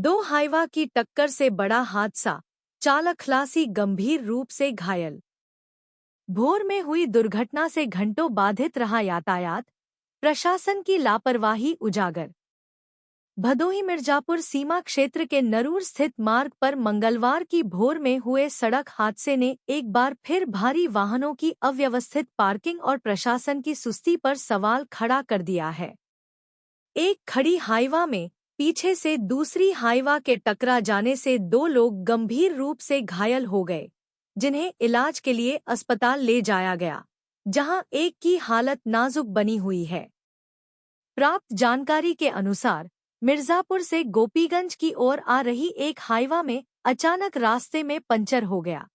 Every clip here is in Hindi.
दो हाईवा की टक्कर से बड़ा हादसा, चालक खलासी गंभीर रूप से घायल। भोर में हुई दुर्घटना से घंटों बाधित रहा यातायात, प्रशासन की लापरवाही उजागर। भदोही मिर्जापुर सीमा क्षेत्र के नरूर स्थित मार्ग पर मंगलवार की भोर में हुए सड़क हादसे ने एक बार फिर भारी वाहनों की अव्यवस्थित पार्किंग और प्रशासन की सुस्ती पर सवाल खड़ा कर दिया है। एक खड़ी हाईवा में पीछे से दूसरी हाईवा के टकरा जाने से दो लोग गंभीर रूप से घायल हो गए, जिन्हें इलाज के लिए अस्पताल ले जाया गया, जहां एक की हालत नाजुक बनी हुई है। प्राप्त जानकारी के अनुसार मिर्जापुर से गोपीगंज की ओर आ रही एक हाईवा में अचानक रास्ते में पंचर हो गया।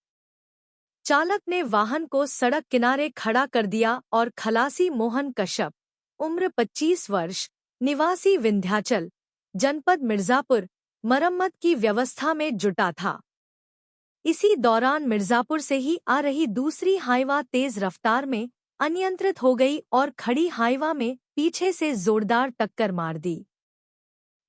चालक ने वाहन को सड़क किनारे खड़ा कर दिया और खलासी मोहन कश्यप, उम्र 25 वर्ष, निवासी विंध्याचल, जनपद मिर्जापुर, मरम्मत की व्यवस्था में जुटा था। इसी दौरान मिर्जापुर से ही आ रही दूसरी हाईवा तेज रफ्तार में अनियंत्रित हो गई और खड़ी हाईवा में पीछे से जोरदार टक्कर मार दी।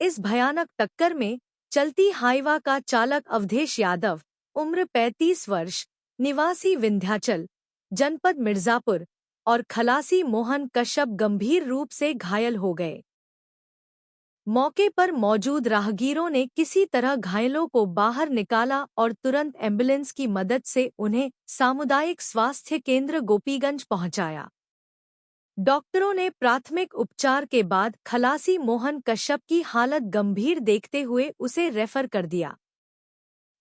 इस भयानक टक्कर में चलती हाईवा का चालक अवधेश यादव, उम्र 35 वर्ष, निवासी विंध्याचल, जनपद मिर्जापुर और खलासी मोहन कश्यप गंभीर रूप से घायल हो गए। मौके पर मौजूद राहगीरों ने किसी तरह घायलों को बाहर निकाला और तुरंत एम्बुलेंस की मदद से उन्हें सामुदायिक स्वास्थ्य केंद्र गोपीगंज पहुंचाया। डॉक्टरों ने प्राथमिक उपचार के बाद खलासी मोहन कश्यप की हालत गंभीर देखते हुए उसे रेफर कर दिया।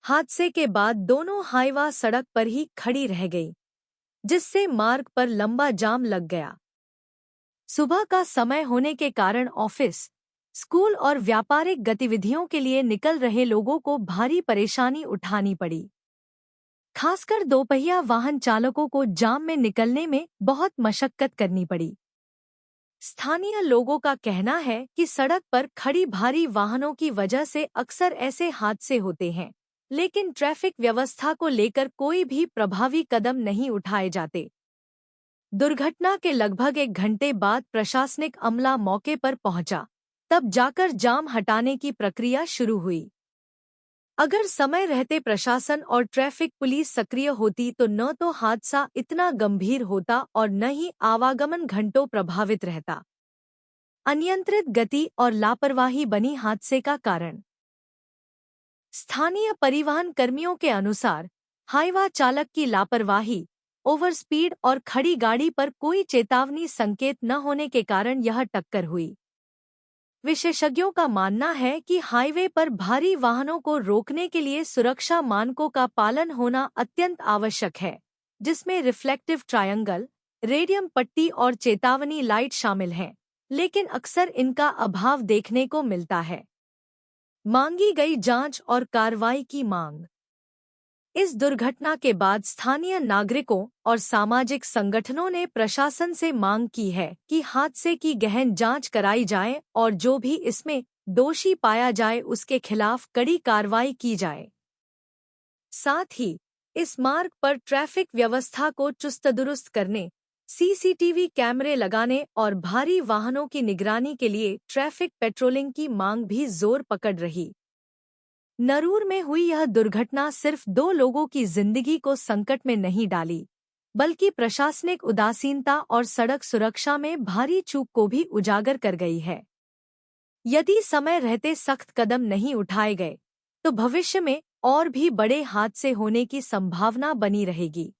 हादसे के बाद दोनों हाईवा सड़क पर ही खड़ी रह गई, जिससे मार्ग पर लंबा जाम लग गया। सुबह का समय होने के कारण ऑफिस, स्कूल और व्यापारिक गतिविधियों के लिए निकल रहे लोगों को भारी परेशानी उठानी पड़ी। खासकर दोपहिया वाहन चालकों को जाम में निकलने में बहुत मशक्कत करनी पड़ी। स्थानीय लोगों का कहना है कि सड़क पर खड़ी भारी वाहनों की वजह से अक्सर ऐसे हादसे होते हैं, लेकिन ट्रैफिक व्यवस्था को लेकर कोई भी प्रभावी कदम नहीं उठाए जाते। दुर्घटना के लगभग 1 घंटे बाद प्रशासनिक अमला मौके पर पहुंचा, तब जाकर जाम हटाने की प्रक्रिया शुरू हुई। अगर समय रहते प्रशासन और ट्रैफिक पुलिस सक्रिय होती तो न तो हादसा इतना गंभीर होता और न ही आवागमन घंटों प्रभावित रहता। अनियंत्रित गति और लापरवाही बनी हादसे का कारण। स्थानीय परिवहन कर्मियों के अनुसार हाईवा चालक की लापरवाही, ओवर स्पीड और खड़ी गाड़ी पर कोई चेतावनी संकेत न होने के कारण यह टक्कर हुई। विशेषज्ञों का मानना है कि हाईवे पर भारी वाहनों को रोकने के लिए सुरक्षा मानकों का पालन होना अत्यंत आवश्यक है, जिसमें रिफ्लेक्टिव ट्रायंगल, रेडियम पट्टी और चेतावनी लाइट शामिल हैं, लेकिन अक्सर इनका अभाव देखने को मिलता है। मांगी गई जांच और कार्रवाई की मांग। इस दुर्घटना के बाद स्थानीय नागरिकों और सामाजिक संगठनों ने प्रशासन से मांग की है कि हादसे की गहन जांच कराई जाए और जो भी इसमें दोषी पाया जाए उसके खिलाफ कड़ी कार्रवाई की जाए। साथ ही इस मार्ग पर ट्रैफिक व्यवस्था को चुस्त-दुरुस्त करने, सीसीटीवी कैमरे लगाने और भारी वाहनों की निगरानी के लिए ट्रैफिक पेट्रोलिंग की मांग भी जोर पकड़ रही। नरूर में हुई यह दुर्घटना सिर्फ 2 लोगों की जिंदगी को संकट में नहीं डाली, बल्कि प्रशासनिक उदासीनता और सड़क सुरक्षा में भारी चूक को भी उजागर कर गई है। यदि समय रहते सख्त कदम नहीं उठाए गए, तो भविष्य में और भी बड़े हादसे होने की संभावना बनी रहेगी।